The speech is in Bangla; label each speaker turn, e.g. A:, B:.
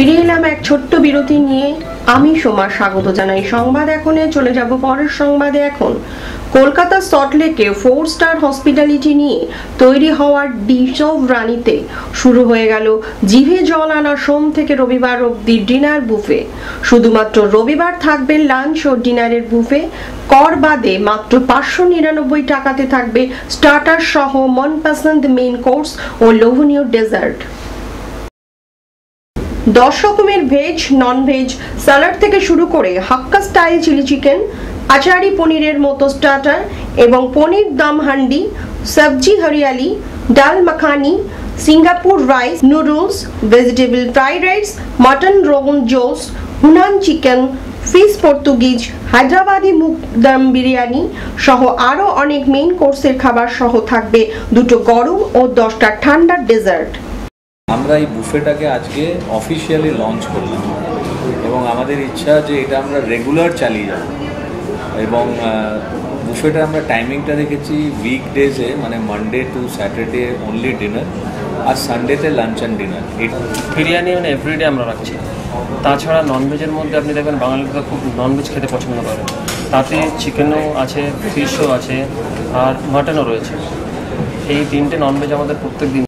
A: ফিরে এলাম এক ছোট্ট বিরতি নিয়ে। আমি সোমা স্বাগত জানাই সংবাদ এখনে। চলে যাব পরের সংবাদে। এখন কলকাতার সল্টলেকে 4 স্টার হসপিটালিটি নিয়ে তৈরি হওয়ার ডিশ অফ রানীতে শুরু হয়ে গেল জিভে জল আনা সোম থেকে রবিবার অবধি ডিনার বুফে। শুধুমাত্র রবিবার থাকবে লাঞ্চ ও ডিনারের বুফে। কর বাদে মাত্র 599 টাকাতে থাকবে স্টার্টার সহ মনপসন্দ মেইন কোর্স ও লোভনীয় ডেজার্ট। 10 রকমের ভেজ, নন ভেজ স্যালাড থেকে শুরু করে হাক্কা স্টাইল চিলি চিকেন, আচারি পনিরের মতো স্টার্টার এবং পনির দম handi, sabzi hariyali, dal makhani, Singapore rice noodles, vegetable fried rice, mutton rogan josh, Hunan chicken, fish Portuguese, Hyderabadi moong dum biryani সহ আরও অনেক মেইন কোর্সের খাবার সহ থাকবে 2টো গরম ও 10টা ঠান্ডার ডেজার্ট।
B: আমরা এই বুফেটাকে আজকে অফিসিয়ালি লঞ্চ করলাম এবং আমাদের ইচ্ছা যে এটা আমরা রেগুলার চালিয়ে যাব। এবং বুফেটা আমরা টাইমিংটা রেখেছি উইকডেজে, মানে Monday to Saturday only dinner, আর সানডেতে লাঞ্চ অ্যান্ড ডিনার।
C: বিরিয়ানি মানে এভরিডে আমরা রাখছি। তাছাড়া ননভেজের মধ্যে আপনি দেখবেন বাঙালিরা খুব ননভেজ খেতে পছন্দ করে, তাতে চিকেনও আছে, ফিশও আছে আর মাটনও রয়েছে। এই 3টে ননভেজ আমাদের প্রত্যেক দিন